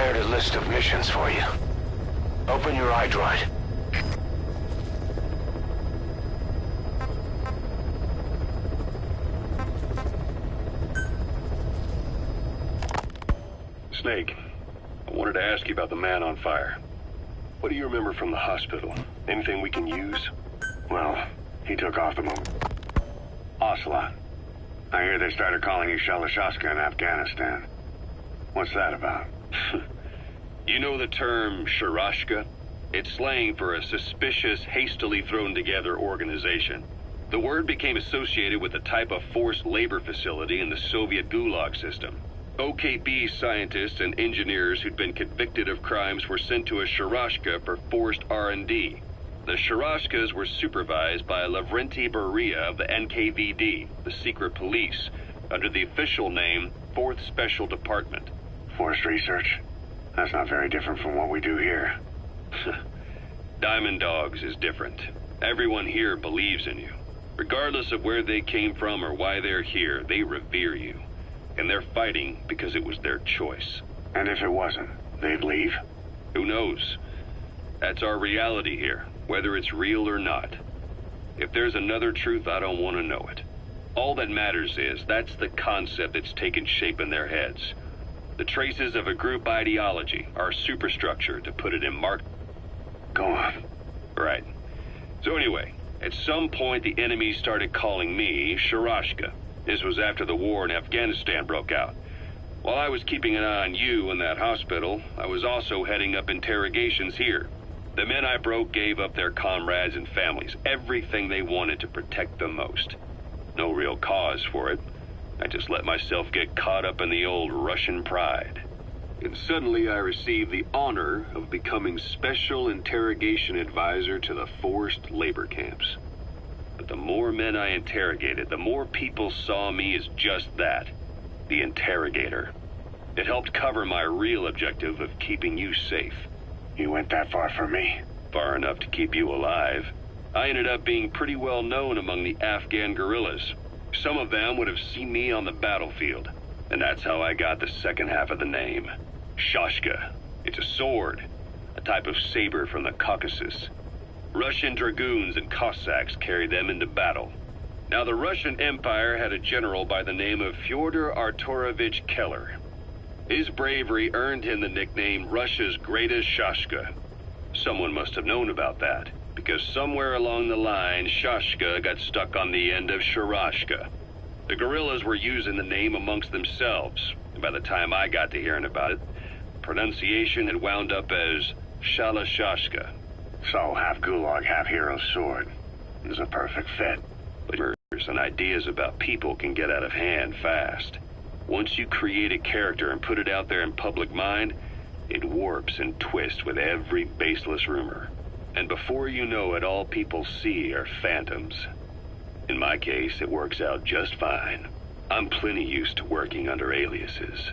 prepared a list of missions for you. Open your iDroid. Snake, I wanted to ask you about the man on fire. What do you remember from the hospital? Anything we can use? Well, he took off the moment. Ocelot. I hear they started calling you Shalashaska in Afghanistan. What's that about? You know the term Sharashka? It's slang for a suspicious, hastily thrown together organization. The word became associated with a type of forced labor facility in the Soviet Gulag system. OKB scientists and engineers who'd been convicted of crimes were sent to a Sharashka for forced R&D. The Sharashkas were supervised by Lavrenti Beria of the NKVD, the secret police, under the official name 4th Special Department. Forced research? That's not very different from what we do here. Diamond Dogs is different. Everyone here believes in you. Regardless of where they came from or why they're here, they revere you. And they're fighting because it was their choice. And if it wasn't, they'd leave? Who knows? That's our reality here, whether it's real or not. If there's another truth, I don't want to know it. All that matters is that's the concept that's taken shape in their heads. The traces of a group ideology, our superstructure, to put it in mark. Go on. Right. So anyway, at some point the enemy started calling me Sharashka. This was after the war in Afghanistan broke out. While I was keeping an eye on you in that hospital, I was also heading up interrogations here. The men I broke gave up their comrades and families, everything they wanted to protect them most. No real cause for it. I just let myself get caught up in the old Russian pride. And suddenly I received the honor of becoming Special Interrogation Advisor to the forced labor camps. But the more men I interrogated, the more people saw me as just that, the interrogator. It helped cover my real objective of keeping you safe. You went that far for me? Far enough to keep you alive. I ended up being pretty well known among the Afghan guerrillas. Some of them would have seen me on the battlefield, and that's how I got the second half of the name. Shashka. It's a sword, a type of saber from the Caucasus. Russian dragoons and Cossacks carried them into battle. Now, the Russian Empire had a general by the name of Fyodor Arturovich Keller. His bravery earned him the nickname Russia's Greatest Shashka. Someone must have known about that, because somewhere along the line, Shashka got stuck on the end of Sharashka. The guerrillas were using the name amongst themselves, and by the time I got to hearing about it, pronunciation had wound up as Shalashashka. So, half Gulag, half Hero Sword. Is a perfect fit. Rumors and ideas about people can get out of hand fast. Once you create a character and put it out there in public mind, it warps and twists with every baseless rumor. And before you know it, all people see are phantoms. In my case, it works out just fine. I'm plenty used to working under aliases.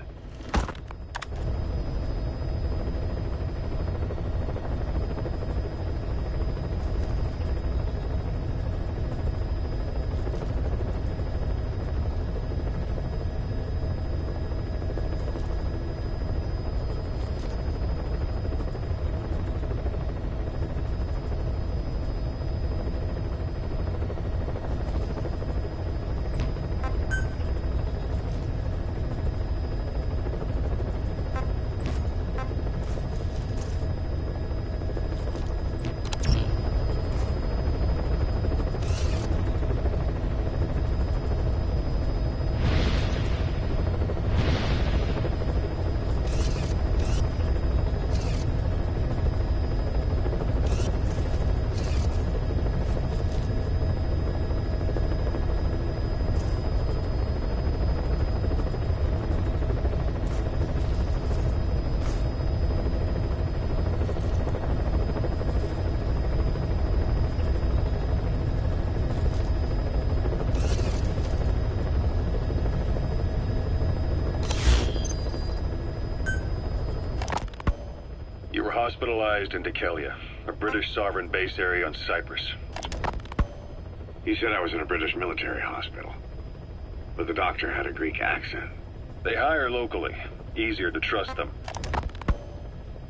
Hospitalized in Dikelia, a British sovereign base area on Cyprus. He said I was in a British military hospital, but the doctor had a Greek accent. They hire locally. Easier to trust them.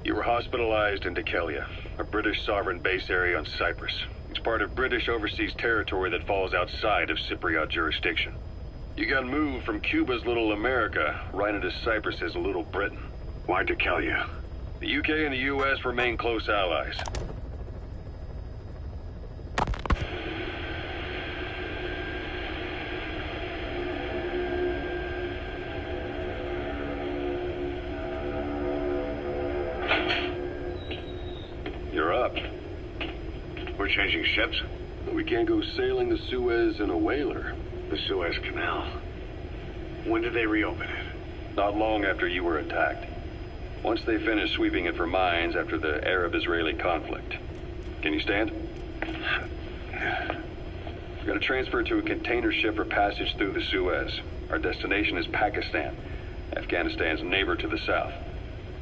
You were hospitalized in Dikelia, a British sovereign base area on Cyprus. It's part of British overseas territory that falls outside of Cypriot jurisdiction. You got moved from Cuba's Little America right into Cyprus's Little Britain. Why Dikelia? The UK and the US remain close allies. You're up. We're changing ships? We can't go sailing the Suez in a whaler. The Suez Canal. When did they reopen it? Not long after you were attacked. Once they finished sweeping it for mines after the Arab-Israeli conflict. Can you stand? We're going to transfer to a container ship for passage through the Suez. Our destination is Pakistan, Afghanistan's neighbor to the south.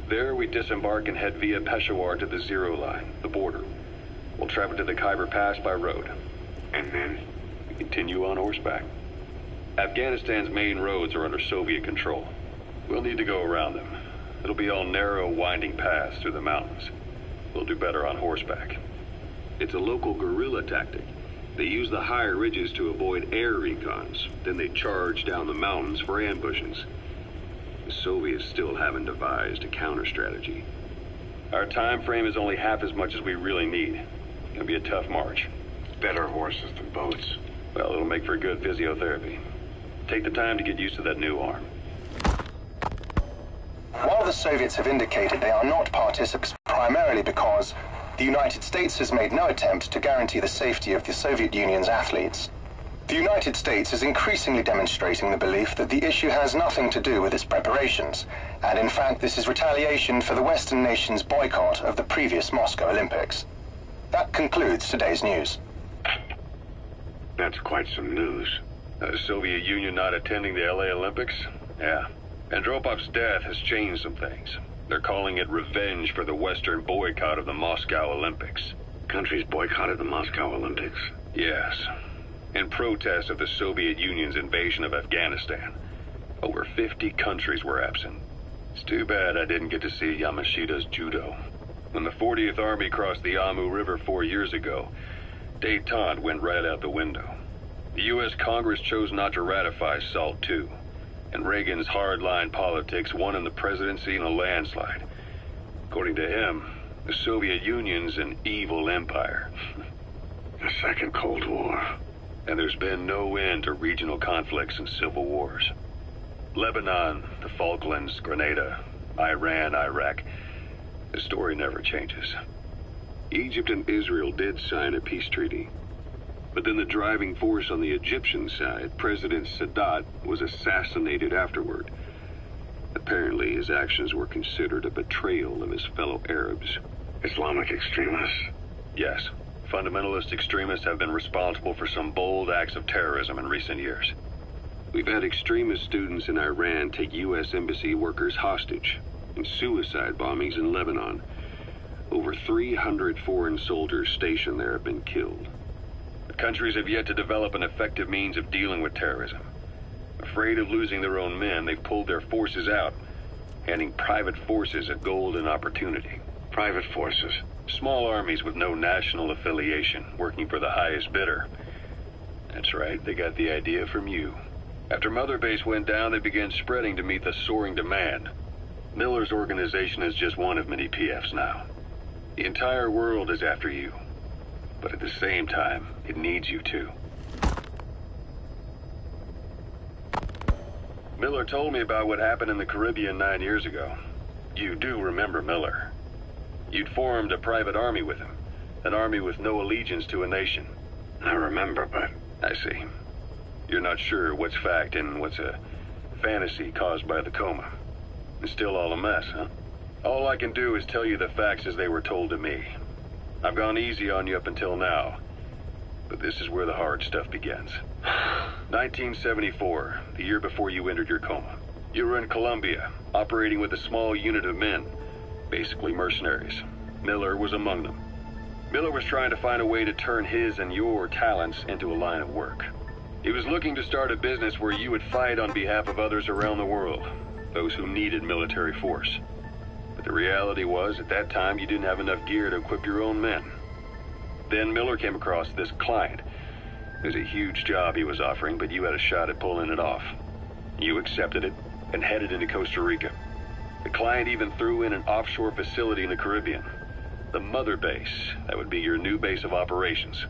There, we disembark and head via Peshawar to the Zero Line, the border. We'll travel to the Khyber Pass by road. And then? We continue on horseback. Afghanistan's main roads are under Soviet control. We'll need to go around them. It'll be all narrow, winding paths through the mountains. We'll do better on horseback. It's a local guerrilla tactic. They use the higher ridges to avoid air recons. Then they charge down the mountains for ambushes. The Soviets still haven't devised a counter-strategy. Our time frame is only half as much as we really need. It'll be a tough march. Better horses than boats. Well, it'll make for good physiotherapy. Take the time to get used to that new arm. While the Soviets have indicated they are not participants primarily because the United States has made no attempt to guarantee the safety of the Soviet Union's athletes, the United States is increasingly demonstrating the belief that the issue has nothing to do with its preparations, and in fact this is retaliation for the Western nations' boycott of the previous Moscow Olympics. That concludes today's news. That's quite some news. The Soviet Union not attending the LA Olympics? Yeah. Andropov's death has changed some things. They're calling it revenge for the Western boycott of the Moscow Olympics. Countries boycotted the Moscow Olympics? Yes. In protest of the Soviet Union's invasion of Afghanistan. Over 50 countries were absent. It's too bad I didn't get to see Yamashita's judo. When the 40th Army crossed the Amu River 4 years ago, détente went right out the window. The U.S. Congress chose not to ratify SALT II, and Reagan's hardline politics won him the presidency in a landslide. According to him, the Soviet Union's an evil empire. The Second Cold War. And there's been no end to regional conflicts and civil wars. Lebanon, the Falklands, Grenada, Iran, Iraq. The story never changes. Egypt and Israel did sign a peace treaty. But then the driving force on the Egyptian side, President Sadat, was assassinated afterward. Apparently, his actions were considered a betrayal of his fellow Arabs. Islamic extremists? Yes. Fundamentalist extremists have been responsible for some bold acts of terrorism in recent years. We've had extremist students in Iran take U.S. embassy workers hostage, and suicide bombings in Lebanon. Over 300 foreign soldiers stationed there have been killed. The countries have yet to develop an effective means of dealing with terrorism. Afraid of losing their own men, they've pulled their forces out, handing private forces a golden opportunity. Private forces? Small armies with no national affiliation, working for the highest bidder. That's right, they got the idea from you. After Mother Base went down, they began spreading to meet the soaring demand. Miller's organization is just one of many PFs now. The entire world is after you. But at the same time, it needs you too. Miller told me about what happened in the Caribbean 9 years ago. You do remember Miller. You'd formed a private army with him. An army with no allegiance to a nation. I remember, but... I see. You're not sure what's fact and what's a fantasy caused by the coma. It's still all a mess, huh? All I can do is tell you the facts as they were told to me. I've gone easy on you up until now. But this is where the hard stuff begins. 1974, the year before you entered your coma. You were in Colombia, operating with a small unit of men. Basically mercenaries. Miller was among them. Miller was trying to find a way to turn his and your talents into a line of work. He was looking to start a business where you would fight on behalf of others around the world, those who needed military force. But The reality was, at that time, you didn't have enough gear to equip your own men. Then Miller came across this client. It was a huge job he was offering, but you had a shot at pulling it off. You accepted it and headed into Costa Rica. The client even threw in an offshore facility in the Caribbean. The Mother Base, that would be your new base of operations.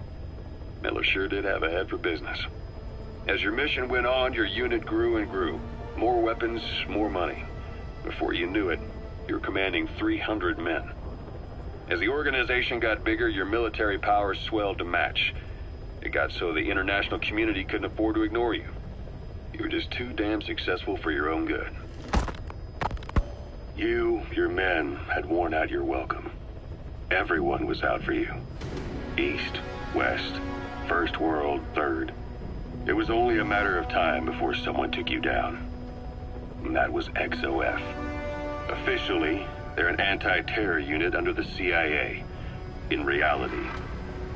Miller sure did have a head for business. As your mission went on, your unit grew and grew. More weapons, more money. Before you knew it, you were commanding 300 men. As the organization got bigger, your military powers swelled to match. It got so the international community couldn't afford to ignore you. You were just too damn successful for your own good. You, your men, had worn out your welcome. Everyone was out for you. East, West, First World, Third. It was only a matter of time before someone took you down. And that was XOF. Officially, they're an anti-terror unit under the CIA. In reality,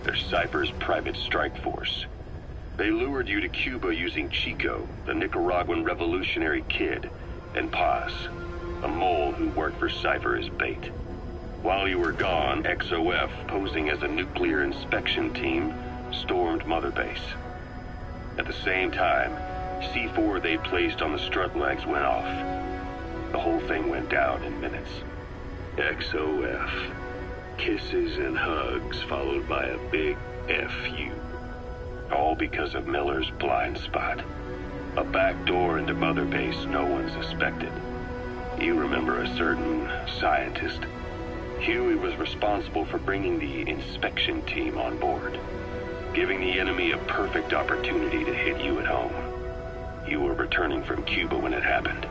they're Cypher's private strike force. They lured you to Cuba using Chico, the Nicaraguan revolutionary kid, and Paz, a mole who worked for Cypher as bait. While you were gone, XOF, posing as a nuclear inspection team, stormed Mother Base. At the same time, C4 they'd placed on the strut legs went off. The whole thing went down in minutes. XOF. Kisses and hugs followed by a big FU. All because of Miller's blind spot. A back door into Mother Base no one suspected. You remember a certain scientist. Huey was responsible for bringing the inspection team on board, giving the enemy a perfect opportunity to hit you at home. You were returning from Cuba when it happened.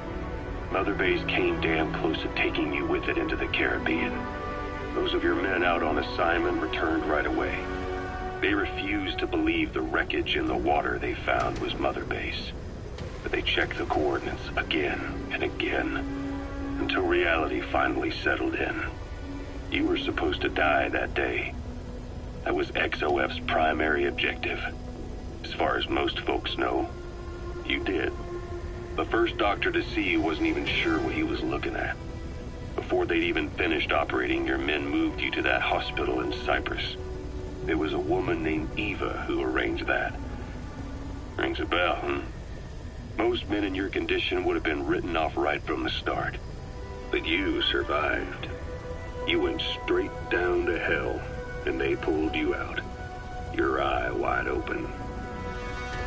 Mother Base came damn close to taking you with it into the Caribbean. Those of your men out on assignment returned right away. They refused to believe the wreckage in the water they found was Mother Base. But they checked the coordinates again and again, until reality finally settled in. You were supposed to die that day. That was XOF's primary objective. As far as most folks know, you did. The first doctor to see you wasn't even sure what he was looking at. Before they'd even finished operating, your men moved you to that hospital in Cyprus. It was a woman named Eva who arranged that. Rings a bell, huh? Most men in your condition would have been written off right from the start. But you survived. You went straight down to hell, and they pulled you out. Your eye wide open.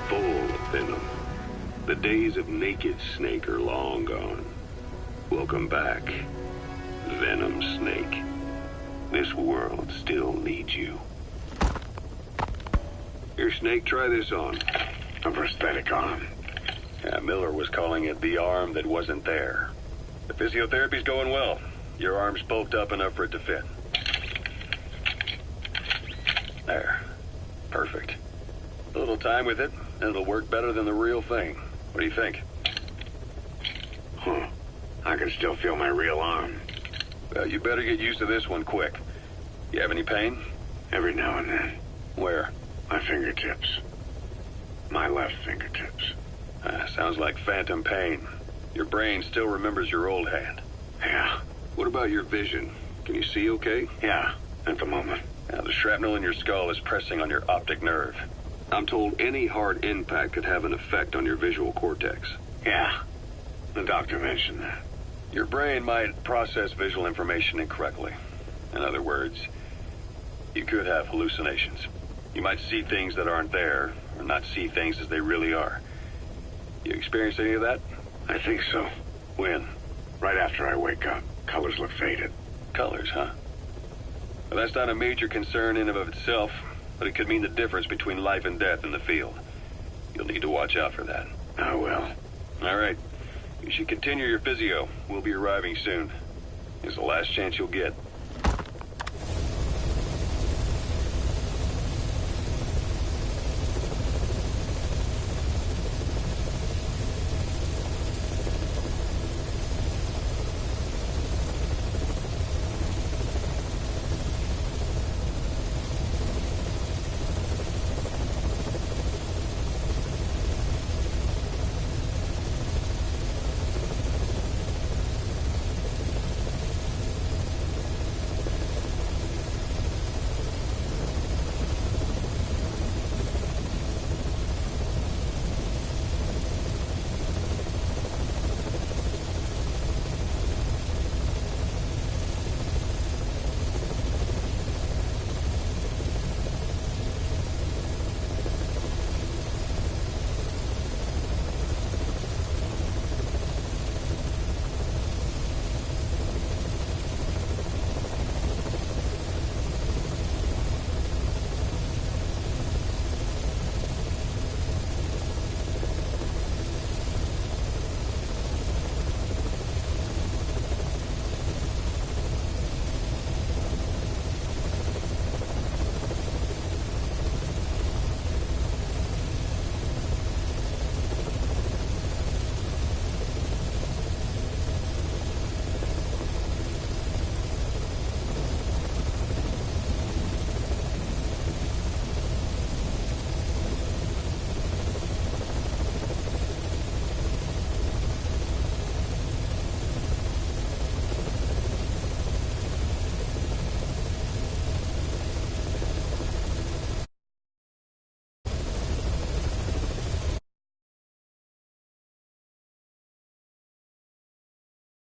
Full of venom. The days of naked Snake are long gone. Welcome back, Venom Snake. This world still needs you. Here, Snake, try this on. A prosthetic arm. Yeah, Miller was calling it the arm that wasn't there. The physiotherapy's going well. Your arm's bulked up enough for it to fit. There. Perfect. A little time with it, and it'll work better than the real thing. What do you think? Huh. I can still feel my real arm. Well, you better get used to this one quick. You have any pain? Every now and then. Where? My fingertips. My left fingertips. Sounds like phantom pain. Your brain still remembers your old hand. Yeah. What about your vision? Can you see okay? Yeah, at the moment. Now, the shrapnel in your skull is pressing on your optic nerve. I'm told any hard impact could have an effect on your visual cortex. Yeah. The doctor mentioned that. Your brain might process visual information incorrectly. In other words, you could have hallucinations. You might see things that aren't there, or not see things as they really are. You experienced any of that? I think so. When? Right after I wake up. Colors look faded. Colors, huh? Well, that's not a major concern in and of itself, but it could mean the difference between life and death in the field. You'll need to watch out for that. I will. All right. You should continue your physio. We'll be arriving soon. It's the last chance you'll get.